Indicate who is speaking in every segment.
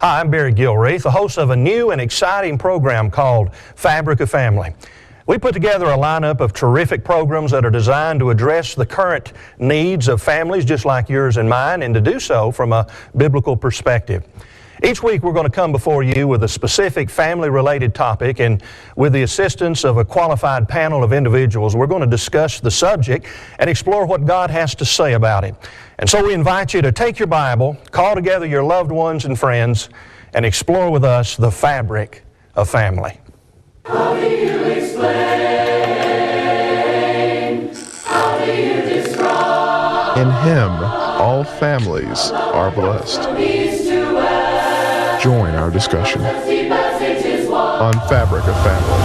Speaker 1: Hi, I'm Barry Gilreath, the host of a new and exciting program called Fabric of Family. We put together a lineup of terrific programs that are designed to address the current needs of families just like yours and mine, and to do so from a biblical perspective. Each week we're going to come before you with a specific family-related topic, and with the assistance of a qualified panel of individuals, we're going to discuss the subject and explore what God has to say about it. And so we invite you to take your Bible, call together your loved ones and friends, and explore with us the fabric of family.
Speaker 2: How do you explain? How do you describe?
Speaker 3: In Him, all families are blessed. Join our discussion on Fabric of Family.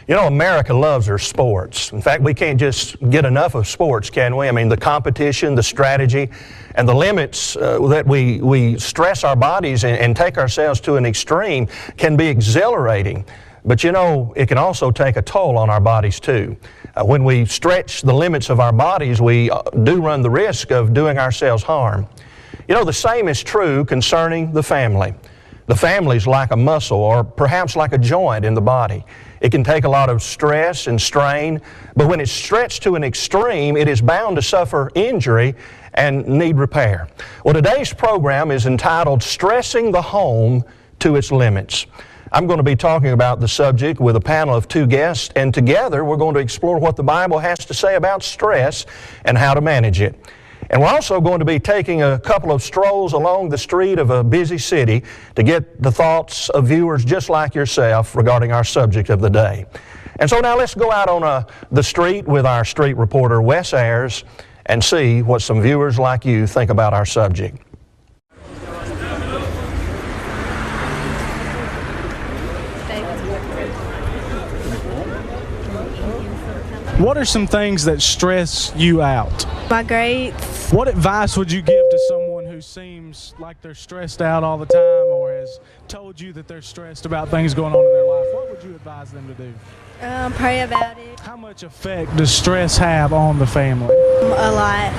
Speaker 1: You know, America loves their sports. In fact, we can't just get enough of sports, can we? I mean, the competition, the strategy, and the limits that we stress our bodies and take ourselves to an extreme can be exhilarating. But you know, it can also take a toll on our bodies too. When we stretch the limits of our bodies, we do run the risk of doing ourselves harm. You know, the same is true concerning the family. The family is like a muscle, or perhaps like a joint in the body. It can take a lot of stress and strain, but when it's stretched to an extreme, it is bound to suffer injury and need repair. Well, today's program is entitled Stressing the Home to Its Limits. I'm going to be talking about the subject with a panel of two guests, and together we're going to explore what the Bible has to say about stress and how to manage it. And we're also going to be taking a couple of strolls along the street of a busy city to get the thoughts of viewers just like yourself regarding our subject of the day. And so now let's go out on the street with our street reporter, Wes Ayers, and see what some viewers like you think about our subject.
Speaker 4: What are some things that stress you out?
Speaker 5: My grades.
Speaker 4: What advice would you give to someone who seems like they're stressed out all the time, or has told you that they're stressed about things going on in their life? What would you advise them to do?
Speaker 5: Pray about it.
Speaker 4: How much effect does stress have on the family?
Speaker 5: A lot.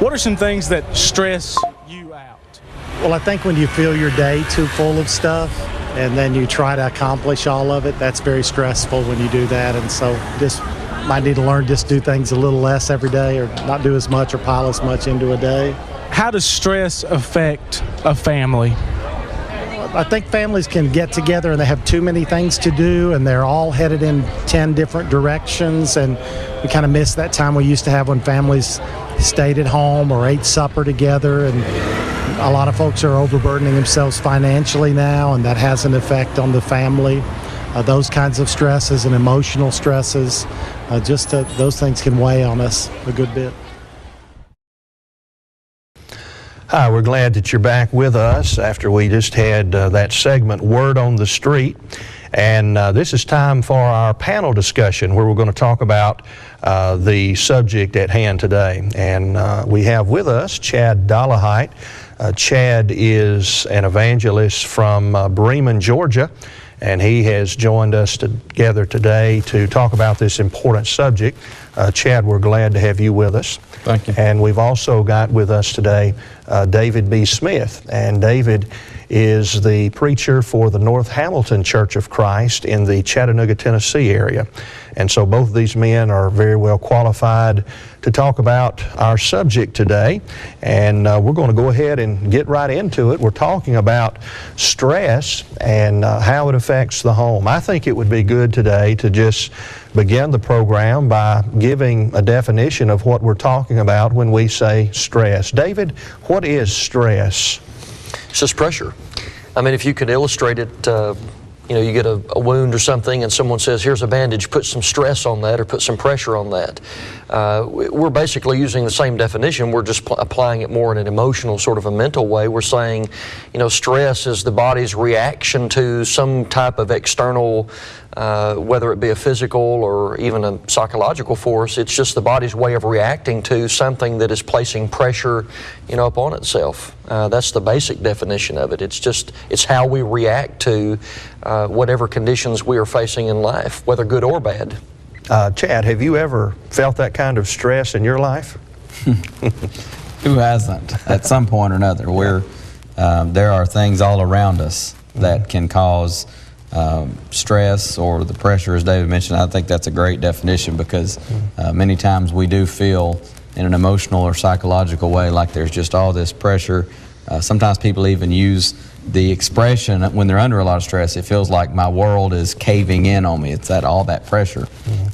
Speaker 4: What are some things that stress you out?
Speaker 6: Well, I think when you feel your day too full of stuff and then you try to accomplish all of it, that's very stressful when you do that. And so just might need to learn just do things a little less every day, or not do as much or pile as much into a day.
Speaker 4: How does stress affect a family?
Speaker 6: I think families can get together and they have too many things to do and they're all headed in 10 different directions, and we kind of miss that time we used to have when families stayed at home or ate supper together. And a lot of folks are overburdening themselves financially now, and that has an effect on the family. Those kinds of stresses and emotional stresses, those things can weigh on us a good bit.
Speaker 1: Hi, we're glad that you're back with us after we just had that segment, Word on the Street. And this is time for our panel discussion, where we're going to talk about the subject at hand today. And we have with us Chad Dollahite. Chad is an evangelist from Bremen, Georgia, and he has joined us together today to talk about this important subject. Chad, we're glad to have you with us.
Speaker 7: Thank you.
Speaker 1: And we've also got with us today David B. Smith. And David is the preacher for the North Hamilton Church of Christ in the Chattanooga, Tennessee area. And so both of these men are very well qualified to talk about our subject today. And we're going to go ahead and get right into it. We're talking about stress and how it affects the home. I think it would be good today to just begin the program by giving a definition of what we're talking about when we say stress. David, what is stress?
Speaker 7: It's just pressure. I mean, if you could illustrate it, you get a wound or something and someone says, here's a bandage, put some stress on that or put some pressure on that. We're basically using the same definition. We're just applying it more in an emotional, sort of a mental way. We're saying, stress is the body's reaction to some type of external, whether it be a physical or even a psychological force. It's just the body's way of reacting to something that is placing pressure, upon itself. That's the basic definition of it. It's how we react to whatever conditions we are facing in life, whether good or bad.
Speaker 1: Chad, have you ever felt that kind of stress in your life?
Speaker 8: Who hasn't at some point or another? There are things all around us that can cause stress or the pressure, as David mentioned. I think that's a great definition, because many times we do feel in an emotional or psychological way like there's just all this pressure. Sometimes people even use the expression when they're under a lot of stress, it feels like my world is caving in on me. It's all that pressure.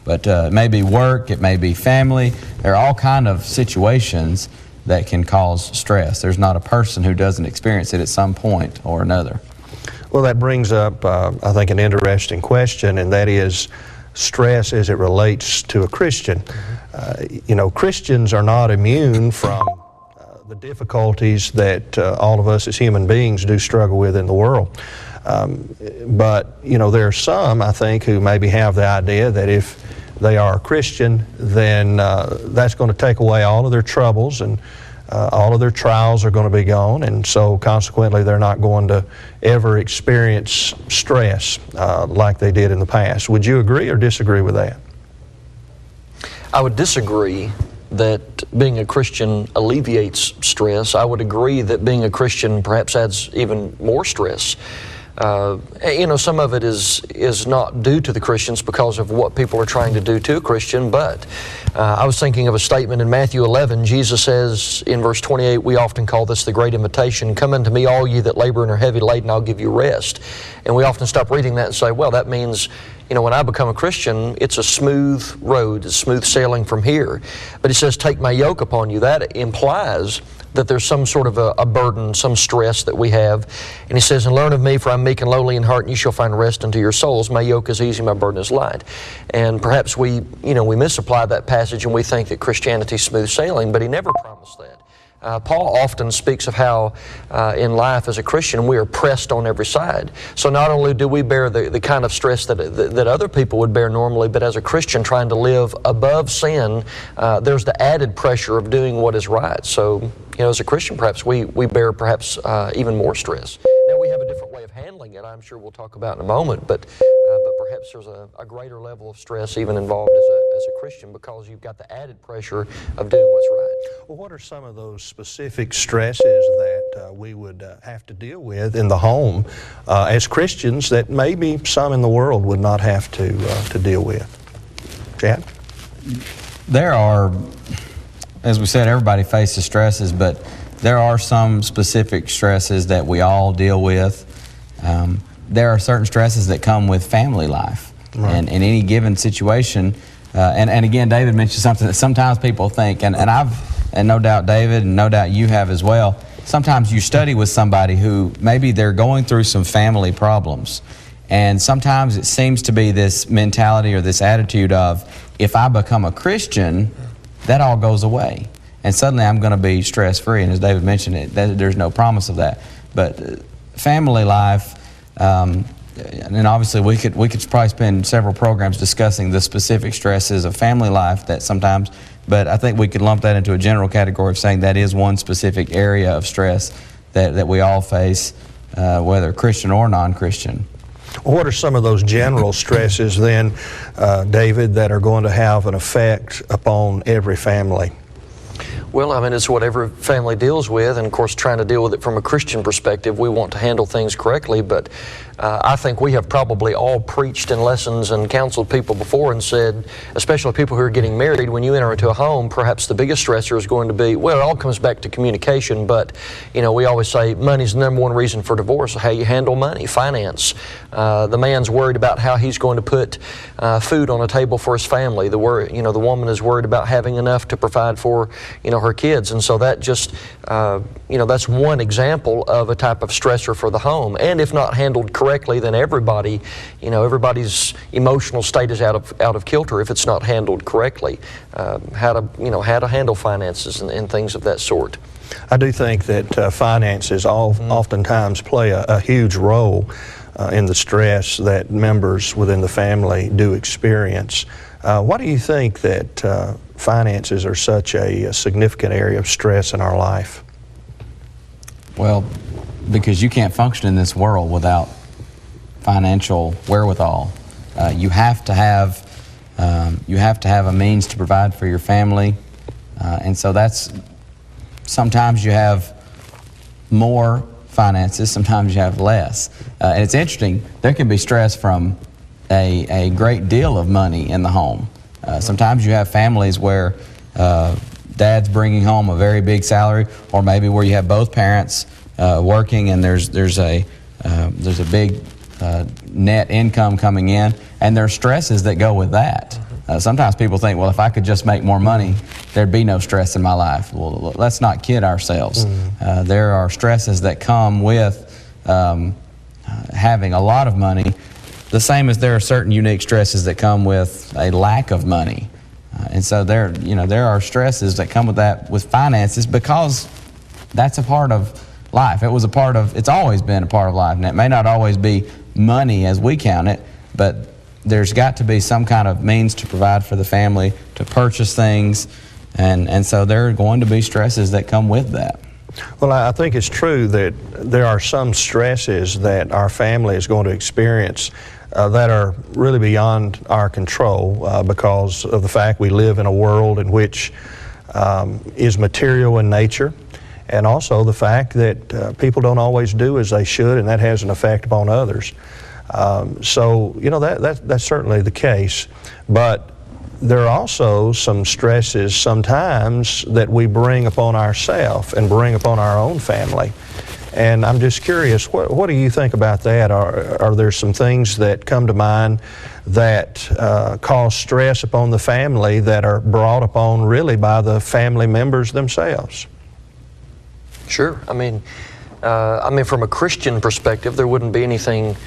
Speaker 8: But it may be work, it may be family. There are all kind of situations that can cause stress. There's not a person who doesn't experience it at some point or another.
Speaker 1: Well, that brings up, I think, an interesting question, and that is stress as it relates to a Christian. You know, Christians are not immune from the difficulties that all of us as human beings do struggle with in the world. But, you know, there are some, I think, who maybe have the idea that if they are a Christian, then that's going to take away all of their troubles, and all of their trials are going to be gone, and so consequently they're not going to ever experience stress like they did in the past. Would you agree or disagree with that?
Speaker 7: I would disagree that being a Christian alleviates stress. I would agree that being a Christian perhaps adds even more stress. You know, some of it is not due to the Christians because of what people are trying to do to a Christian, but I was thinking of a statement in Matthew 11. Jesus says in verse 28, we often call this the great invitation, come unto me all ye that labor and are heavy laden, I'll give you rest. And we often stop reading that and say, well, that means, you know, when I become a Christian, it's a smooth road, it's smooth sailing from here. But he says, take my yoke upon you. That implies that there's some sort of a burden, some stress that we have. And he says, and learn of me, for I'm meek and lowly in heart, and you shall find rest unto your souls. My yoke is easy, my burden is light. And perhaps we misapply that passage and we think that Christianity is smooth sailing, but he never promised that. Paul often speaks of how in life as a Christian we are pressed on every side. So not only do we bear the kind of stress that other people would bear normally, but as a Christian trying to live above sin, there's the added pressure of doing what is right. So, you know, as a Christian perhaps we bear perhaps even more stress. Now we have a different way of handling it, I'm sure we'll talk about in a moment, but perhaps there's a greater level of stress even involved as a Christian, because you've got the added pressure of doing what's right.
Speaker 1: Well, what are some of those specific stresses that we would have to deal with in the home as Christians that maybe some in the world would not have to deal with? Chad?
Speaker 8: There are, as we said, everybody faces stresses, but there are some specific stresses that we all deal with. There are certain stresses that come with family life. Right. And in any given situation, and again, David mentioned something that sometimes people think, and no doubt David, and no doubt you have as well, sometimes you study with somebody who maybe they're going through some family problems, and sometimes it seems to be this mentality or this attitude of, if I become a Christian, that all goes away, and suddenly I'm going to be stress-free. And as David mentioned, there's no promise of that. But family life, and obviously we could probably spend several programs discussing the specific stresses of family life that sometimes, but I think we could lump that into a general category of saying that is one specific area of stress that we all face, whether Christian or non-Christian.
Speaker 1: What are some of those general stresses then, David, that are going to have an effect upon every family?
Speaker 7: Well, I mean, it's what every family deals with, and of course trying to deal with it from a Christian perspective, we want to handle things correctly, but I think we have probably all preached in lessons and counseled people before and said, especially people who are getting married, when you enter into a home, perhaps the biggest stressor is going to be, well, it all comes back to communication, but, you know, we always say money's the number one reason for divorce, how you handle money, finance. The man's worried about how he's going to put food on a table for his family. The woman is worried about having enough to provide for, her kids, and so that just, that's one example of a type of stressor for the home. And if not handled correctly, then everybody's emotional state is out of kilter if it's not handled correctly. How to handle finances and things of that sort.
Speaker 1: I do think that finances oftentimes play a huge role in the stress that members within the family do experience. Why do you think that finances are such a significant area of stress in our life?
Speaker 8: Well, because you can't function in this world without financial wherewithal. You have to have a means to provide for your family, and so that's sometimes you have more finances, sometimes you have less. And it's interesting, there can be stress from a great deal of money in the home. Sometimes you have families where dad's bringing home a very big salary, or maybe where you have both parents working, and there's a big net income coming in, and there are stresses that go with that. Sometimes people think, well, if I could just make more money, there'd be no stress in my life. Well, let's not kid ourselves. There are stresses that come with having a lot of money, the same as there are certain unique stresses that come with a lack of money. And so there are stresses that come with that, with finances, because that's a part of life. It's always been a part of life, and it may not always be money as we count it, but there's got to be some kind of means to provide for the family, to purchase things, and so there are going to be stresses that come with that.
Speaker 1: Well, I think it's true that there are some stresses that our family is going to experience that are really beyond our control because of the fact we live in a world in which is material in nature, and also the fact that people don't always do as they should, and that has an effect upon others. So, that's certainly the case. But there are also some stresses sometimes that we bring upon ourselves and bring upon our own family. And I'm just curious, what do you think about that? Are there some things that come to mind that cause stress upon the family that are brought upon really by the family members themselves?
Speaker 7: Sure. I mean, from a Christian perspective, there wouldn't be anything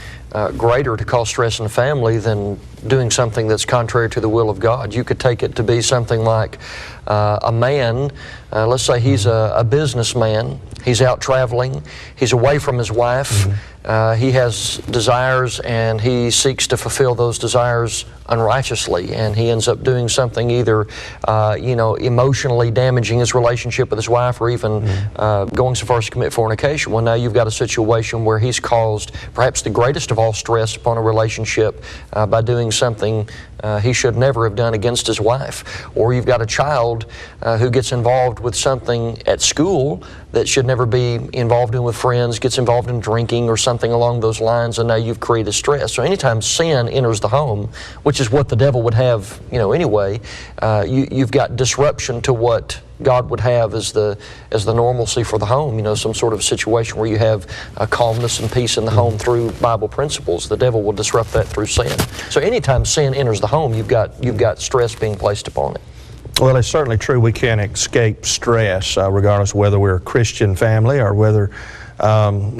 Speaker 7: greater to cause stress in a family than doing something that's contrary to the will of God. You could take it to be something like a man, let's say he's a businessman, he's out traveling, he's away from his wife, he has desires and he seeks to fulfill those desires unrighteously, and he ends up doing something either emotionally damaging his relationship with his wife, or even going so far as to commit fornication. Well, now you've got a situation where he's caused perhaps the greatest of all stress upon a relationship by doing something he should never have done against his wife. Or you've got a child who gets involved with something at school that should never be involved in with friends, gets involved in drinking or something along those lines, and now you've created stress. So anytime sin enters the home, which is what the devil would have, anyway, you've got disruption to what God would have as the normalcy for the home, some sort of situation where you have calmness and peace in the home through Bible principles. The devil will disrupt that through sin. So anytime sin enters the home, you've got stress being placed upon it.
Speaker 1: Well, it's certainly true we can't escape stress, regardless of whether we're a Christian family or whether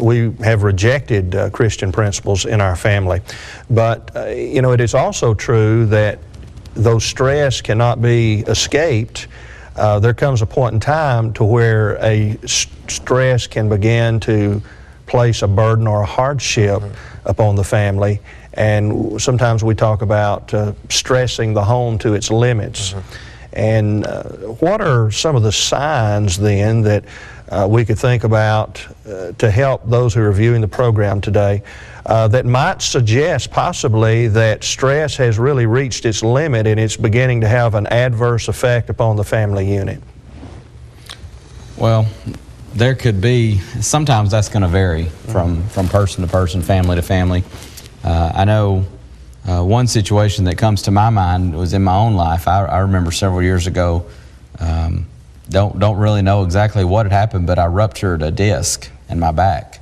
Speaker 1: we have rejected Christian principles in our family. But, it is also true that though stress cannot be escaped, there comes a point in time to where a stress can begin to place a burden or a hardship upon the family. And sometimes we talk about stressing the home to its limits. And what are some of the signs then that we could think about to help those who are viewing the program today that might suggest possibly that stress has really reached its limit and it's beginning to have an adverse effect upon the family unit?
Speaker 8: Well, there could be, sometimes that's going to vary from person to person, family to family. I know one situation that comes to my mind was in my own life. I remember several years ago, don't really know exactly what had happened, but I ruptured a disc in my back,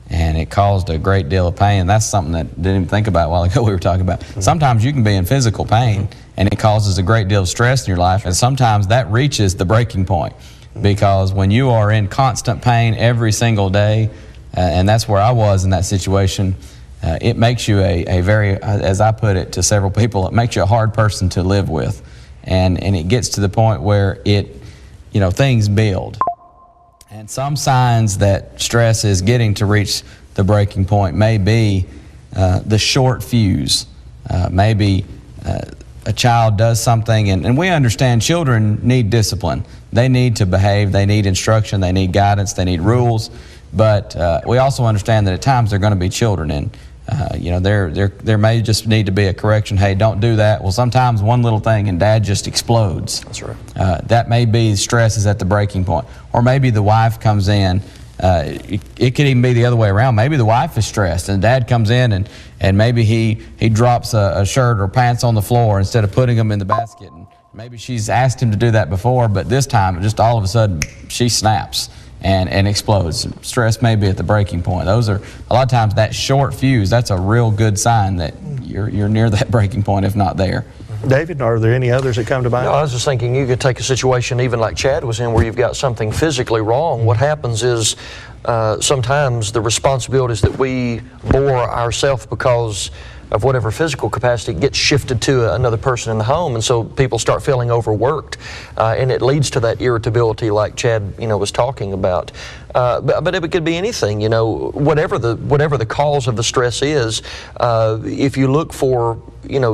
Speaker 8: and it caused a great deal of pain. That's something that I didn't even think about a while ago we were talking about. Sometimes you can be in physical pain, and it causes a great deal of stress in your life, and sometimes that reaches the breaking point, because when you are in constant pain every single day, and that's where I was in that situation, it makes you a very, as I put it to several people, it makes you a hard person to live with. And it gets to the point where things build. And some signs that stress is getting to reach the breaking point may be the short fuse. Maybe a child does something, and we understand children need discipline. They need to behave, they need instruction, they need guidance, they need rules. But we also understand that at times they're going to be children, and There may just need to be a correction. Hey, don't do that. Well, sometimes one little thing and dad just explodes.
Speaker 7: That's right.
Speaker 8: That may be stress is at the breaking point. Or maybe the wife comes in. It could even be the other way around. Maybe the wife is stressed and dad comes in and maybe he drops a shirt or pants on the floor instead of putting them in the basket. And maybe she's asked him to do that before, but this time just all of a sudden she snaps and explodes. Stress may be at the breaking point. Those are a lot of times that short fuse. That's a real good sign that you're near that breaking point, if not there.
Speaker 1: David, are there any others that come to mind?
Speaker 7: No, I was just thinking you could take a situation even like Chad was in where you've got something physically wrong. What happens is sometimes the responsibilities that we bore ourselves because of whatever physical capacity gets shifted to another person in the home, and so people start feeling overworked, and it leads to that irritability like Chad was talking about. But it could be anything, whatever the cause of the stress is. If you look for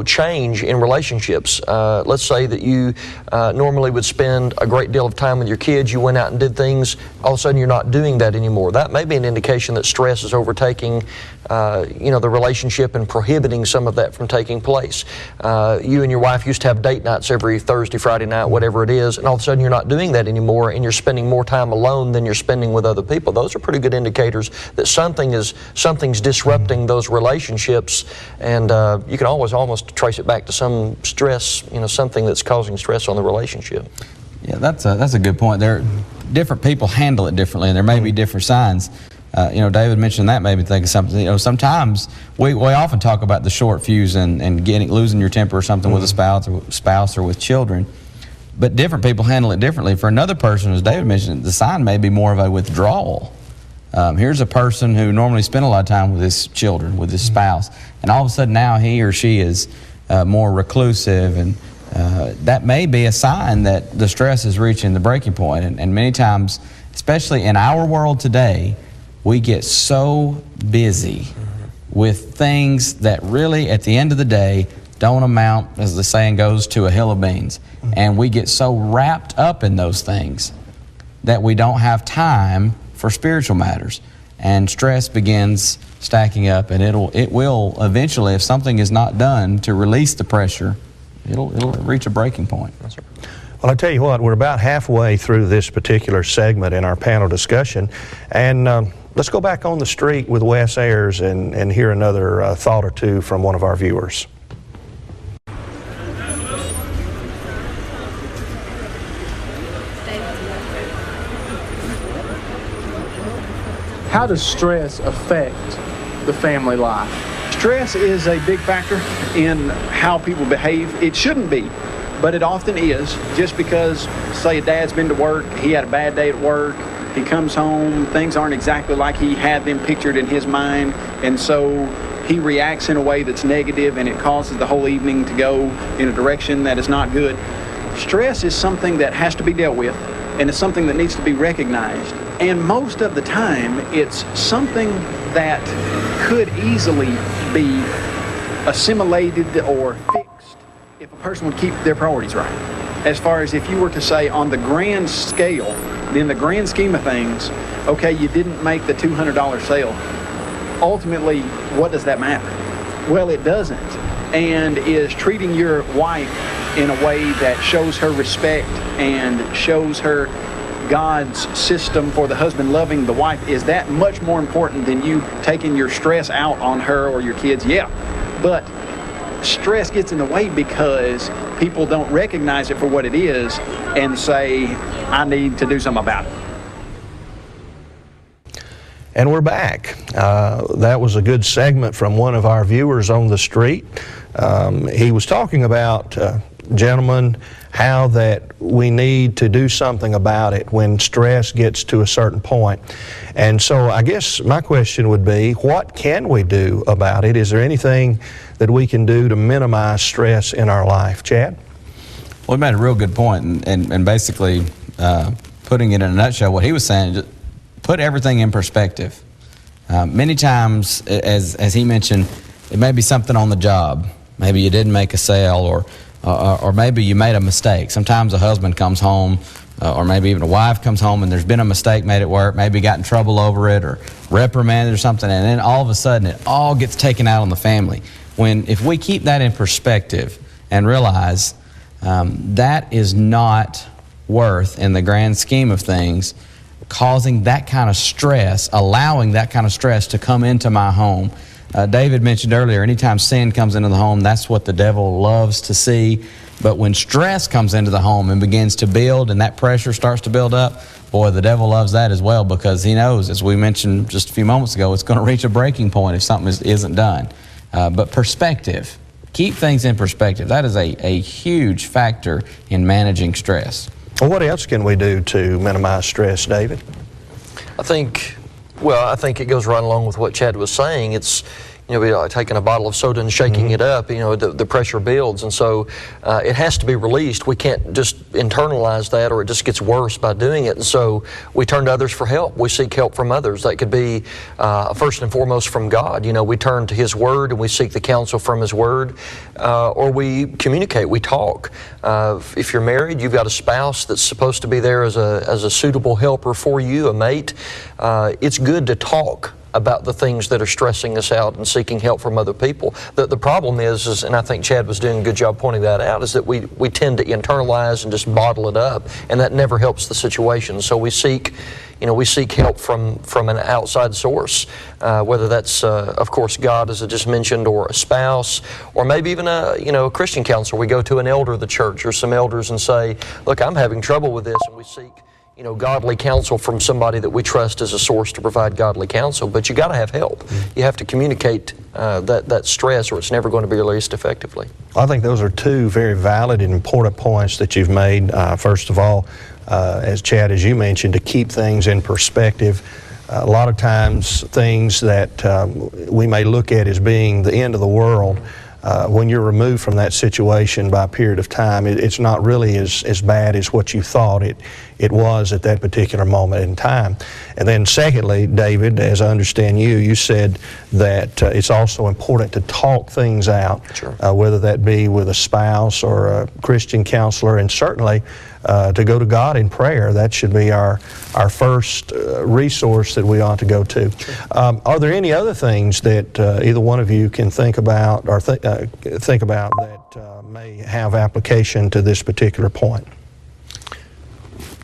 Speaker 7: change in relationships, let's say that you normally would spend a great deal of time with your kids, you went out and did things, all of a sudden you're not doing that anymore. That may be an indication that stress is overtaking the relationship and prohibiting some of that from taking place. You and your wife used to have date nights every Thursday, Friday night, whatever it is, and all of a sudden you're not doing that anymore and you're spending more time alone than you're spending with other people. Those are pretty good indicators that something's disrupting those relationships, and you can almost trace it back to some stress, something that's causing stress on the relationship.
Speaker 8: Yeah, that's a good point. Different people handle it differently, and there may be different signs. David mentioned that made me think of something. Sometimes we often talk about the short fuse and losing your temper or something with a spouse or with children, but different people handle it differently. For another person, as David mentioned, the sign may be more of a withdrawal. Here's a person who normally spent a lot of time with his children, with his spouse, and all of a sudden now he or she is more reclusive, and that may be a sign that the stress is reaching the breaking point. And many times, especially in our world today, we get so busy with things that really, at the end of the day, don't amount, as the saying goes, to a hill of beans. And we get so wrapped up in those things that we don't have time for spiritual matters. And stress begins stacking up, and it will eventually, if something is not done to release the pressure, it'll reach a breaking point.
Speaker 1: Well, I tell you what, we're about halfway through this particular segment in our panel discussion, and let's go back on the street with Wes Ayers and hear another thought or two from one of our viewers.
Speaker 4: How does stress affect the family life?
Speaker 9: Stress is a big factor in how people behave. It shouldn't be, but it often is. Just because, say, a dad's been to work, he had a bad day at work, he comes home, things aren't exactly like he had them pictured in his mind, and so he reacts in a way that's negative, and it causes the whole evening to go in a direction that is not good. Stress is something that has to be dealt with, and it's something that needs to be recognized. And most of the time, it's something that could easily be assimilated or fixed if a person would keep their priorities right. As far as if you were to say on the grand scale, in the grand scheme of things, okay, you didn't make the $200 sale. Ultimately, what does that matter? Well, it doesn't. And is treating your wife in a way that shows her respect and shows her God's system for the husband loving the wife, is that much more important than you taking your stress out on her or your kids? Yeah, but stress gets in the way because people don't recognize it for what it is and say, I need to do something about it.
Speaker 1: And we're back. That was a good segment from one of our viewers on the street. He was talking about, gentlemen, how that we need to do something about it when stress gets to a certain point. And so I guess my question would be, what can we do about it? Is there anything that we can do to minimize stress in our life? Chad?
Speaker 8: Well, he made a real good point, and basically putting it in a nutshell, what he was saying, just put everything in perspective. Many times, as he mentioned, it may be something on the job. Maybe you didn't make a sale, or maybe you made a mistake. Sometimes a husband comes home or maybe even a wife comes home and there's been a mistake made at work, maybe got in trouble over it or reprimanded or something, and then all of a sudden it all gets taken out on the family. If we keep that in perspective and realize that is not worth, in the grand scheme of things, causing that kind of stress, allowing that kind of stress to come into my home. David mentioned earlier, anytime sin comes into the home, that's what the devil loves to see. But when stress comes into the home and begins to build and that pressure starts to build up, boy, the devil loves that as well, because he knows, as we mentioned just a few moments ago, it's going to reach a breaking point if something isn't done. But perspective, keep things in perspective. That is a huge factor in managing stress.
Speaker 1: Well, what else can we do to minimize stress, David?
Speaker 7: I think it goes right along with what Chad was saying. It's, taking a bottle of soda and shaking it up, the pressure builds, and so it has to be released. We can't just internalize that, or it just gets worse by doing it. And so we turn to others for help. We seek help from others. That could be first and foremost from God. We turn to His Word and we seek the counsel from His Word, or we communicate, we talk. If you're married, you've got a spouse that's supposed to be there as a suitable helper for you, a mate. It's good to talk about the things that are stressing us out and seeking help from other people. The problem is, and I think Chad was doing a good job pointing that out, is that we tend to internalize and just bottle it up, and that never helps the situation. So we seek help from an outside source, whether that's, of course, God, as I just mentioned, or a spouse, or maybe even a Christian counselor. We go to an elder of the church or some elders and say, look, I'm having trouble with this, and we seek godly counsel from somebody that we trust as a source to provide godly counsel. But you got to have help. You have to communicate that stress, or it's never going to be released effectively.
Speaker 1: I think those are two very valid and important points that you've made. First of all, as Chad, as you mentioned, to keep things in perspective. A lot of times things that we may look at as being the end of the world, when you're removed from that situation by a period of time, it's not really as bad as what you thought it was at that particular moment in time. And then secondly, David, as I understand you said that it's also important to talk things out,
Speaker 7: Sure.
Speaker 1: Whether that be with a spouse or a Christian counselor, and certainly to go to God in prayer. That should be our first resource that we ought to go to. Sure. Are there any other things that either one of you can think about or think about that may have application to this particular point?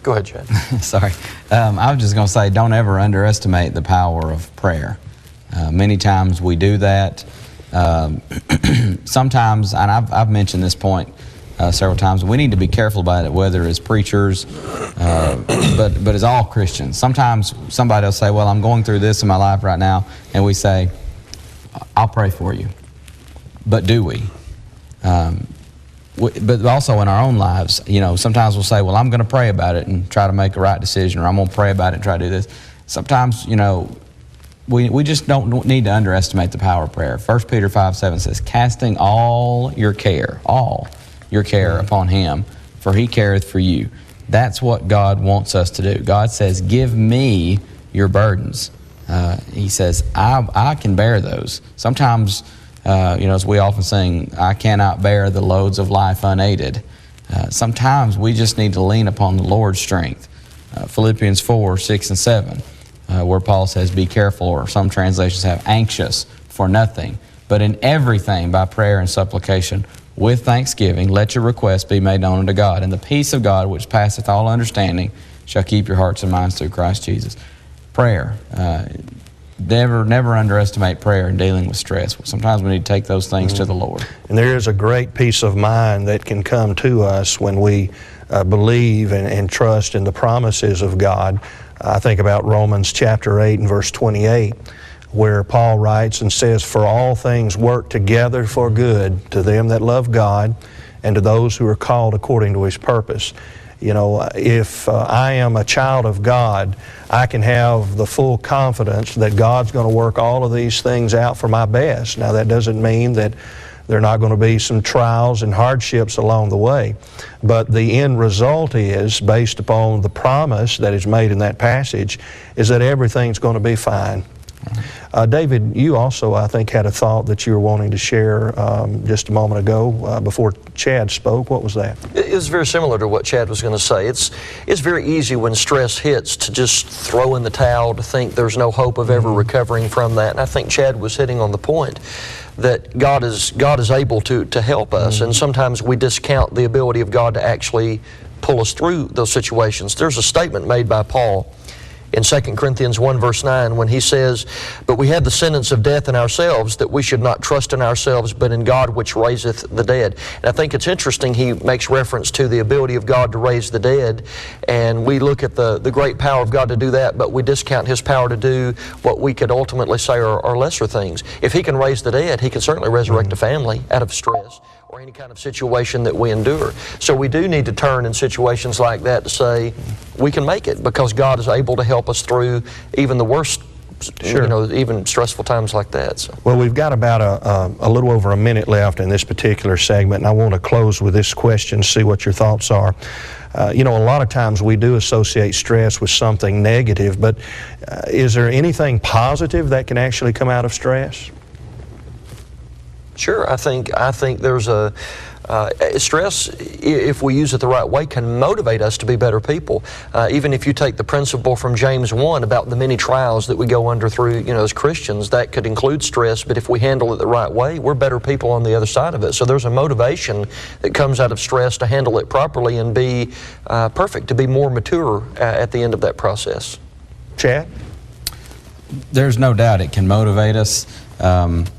Speaker 7: Go ahead, Chad.
Speaker 8: Sorry. I was just going to say, don't ever underestimate the power of prayer. Many times we do that. Sometimes, and I've mentioned this point several times, we need to be careful about it, whether as preachers, but as all Christians. Sometimes somebody will say, well, I'm going through this in my life right now, and we say, I'll pray for you. But do we? But also in our own lives, sometimes we'll say, well, I'm going to pray about it and try to make a right decision, or I'm going to pray about it and try to do this. Sometimes, we just don't need to underestimate the power of prayer. 1 Peter 5:7 says, casting all your care upon Him, for He careth for you. That's what God wants us to do. God says, give me your burdens. He says, I can bear those. Sometimes, as we often sing, I cannot bear the loads of life unaided. Sometimes we just need to lean upon the Lord's strength. Philippians 4:6-7, where Paul says, be careful, or some translations have anxious for nothing, but in everything by prayer and supplication, with thanksgiving, let your requests be made known unto God. And the peace of God, which passeth all understanding, shall keep your hearts and minds through Christ Jesus. Prayer. Never underestimate prayer in dealing with stress. Sometimes we need to take those things to the Lord.
Speaker 1: And there is a great peace of mind that can come to us when we believe and trust in the promises of God. I think about Romans chapter 8 and verse 28, where Paul writes and says, for all things work together for good to them that love God and to those who are called according to His purpose. If I am a child of God, I can have the full confidence that God's going to work all of these things out for my best. Now, that doesn't mean that there are not going to be some trials and hardships along the way, but the end result is, based upon the promise that is made in that passage, is that everything's going to be fine. David, you also, I think, had a thought that you were wanting to share just a moment ago before Chad spoke. What was that?
Speaker 7: It was very similar to what Chad was going to say. It's very easy when stress hits to just throw in the towel, to think there's no hope of ever recovering from that. And I think Chad was hitting on the point that God is able to help us. And sometimes we discount the ability of God to actually pull us through those situations. There's a statement made by Paul in 2 Corinthians 1 verse 9 when he says, "But we have the sentence of death in ourselves, that we should not trust in ourselves, but in God which raiseth the dead." And I think it's interesting he makes reference to the ability of God to raise the dead, and we look at the great power of God to do that, but we discount His power to do what we could ultimately say are lesser things. If He can raise the dead, He can certainly resurrect a family out of stress or any kind of situation that we endure. So we do need to turn in situations like that to say, we can make it because God is able to help us through even the worst, even stressful times like that. So.
Speaker 1: Well, we've got about a little over a minute left in this particular segment, and I want to close with this question, see what your thoughts are. A lot of times we do associate stress with something negative, but is there anything positive that can actually come out of stress?
Speaker 7: Sure, I think there's stress, if we use it the right way, can motivate us to be better people. Even if you take the principle from James 1 about the many trials that we go under through, as Christians, that could include stress, but if we handle it the right way, we're better people on the other side of it. So there's a motivation that comes out of stress to handle it properly and be perfect, to be more mature at the end of that process.
Speaker 1: Chad?
Speaker 8: There's no doubt it can motivate us. I've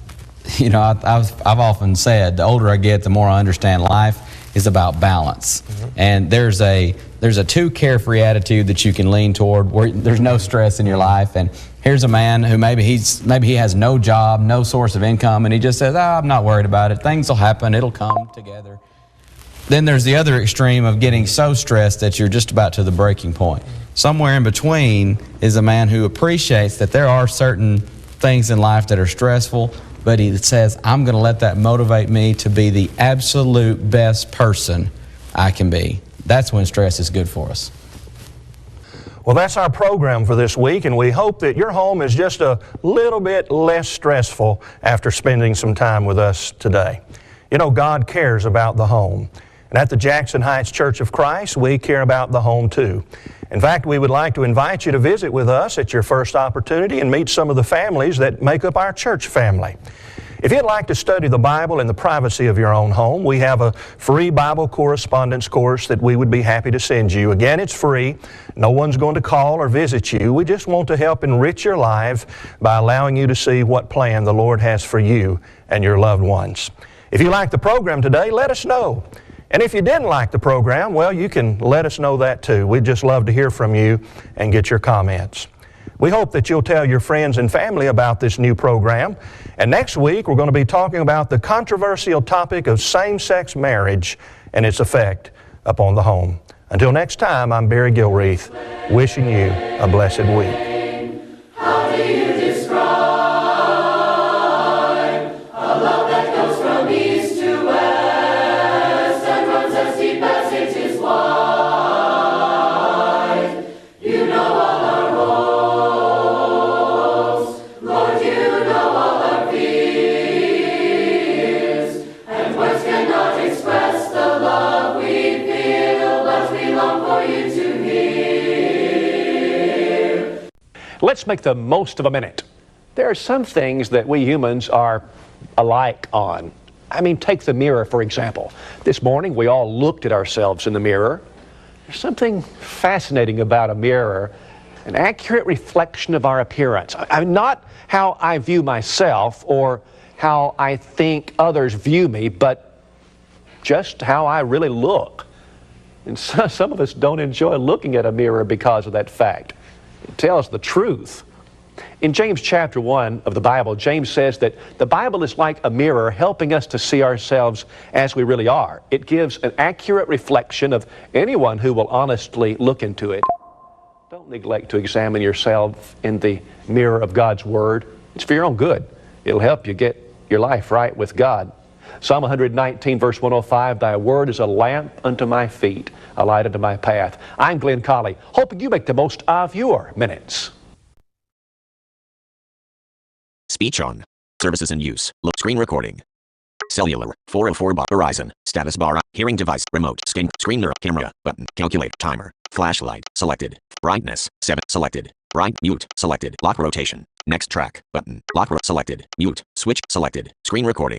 Speaker 8: often said the older I get, the more I understand life is about balance. And there's a too carefree attitude that you can lean toward where there's no stress in your life. And here's a man who maybe he has no job, no source of income, and he just says, I'm not worried about it. Things will happen. It'll come together. Then there's the other extreme of getting so stressed that you're just about to the breaking point. Somewhere in between is a man who appreciates that there are certain things in life that are stressful, but he says, I'm going to let that motivate me to be the absolute best person I can be. That's when stress is good for us.
Speaker 1: Well, that's our program for this week, and we hope that your home is just a little bit less stressful after spending some time with us today. God cares about the home. And at the Jackson Heights Church of Christ, we care about the home too. In fact, we would like to invite you to visit with us at your first opportunity and meet some of the families that make up our church family. If you'd like to study the Bible in the privacy of your own home, we have a free Bible correspondence course that we would be happy to send you. Again, it's free. No one's going to call or visit you. We just want to help enrich your life by allowing you to see what plan the Lord has for you and your loved ones. If you like the program today, let us know. And if you didn't like the program, well, you can let us know that too. We'd just love to hear from you and get your comments. We hope that you'll tell your friends and family about this new program. And next week, we're going to be talking about the controversial topic of same-sex marriage and its effect upon the home. Until next time, I'm Barry Gilreath, wishing you a blessed week.
Speaker 2: How do you describe a love that goes from east to west and runs as deep as it is wide? You know all our hopes, Lord, you know all our fears, and words cannot express the love we feel, but we long for you to hear.
Speaker 9: Let's make the most of a minute. There are some things that we humans are alike on. I mean, take the mirror, for example. This morning, we all looked at ourselves in the mirror. There's something fascinating about a mirror, an accurate reflection of our appearance. Not how I view myself or how I think others view me, but just how I really look. And some of us don't enjoy looking at a mirror because of that fact. It tells the truth. In James chapter 1 of the Bible, James says that the Bible is like a mirror helping us to see ourselves as we really are. It gives an accurate reflection of anyone who will honestly look into it. Don't neglect to examine yourself in the mirror of God's Word. It's for your own good. It'll help you get your life right with God. Psalm 119, verse 105, Thy word is a lamp unto my feet, a light unto my path. I'm Glenn Colley, hoping you make the most of your minutes.
Speaker 10: Speech on. Services in use. Screen recording. Cellular. 404 bar. Verizon. Status bar. Hearing device. Remote. Screen mirror. Camera. Button. Calculate. Timer. Flashlight. Selected. Brightness. 7. Selected. Bright. Mute. Selected. Lock rotation. Next track. Button. Lock. Selected. Mute. Switch. Selected. Screen recording.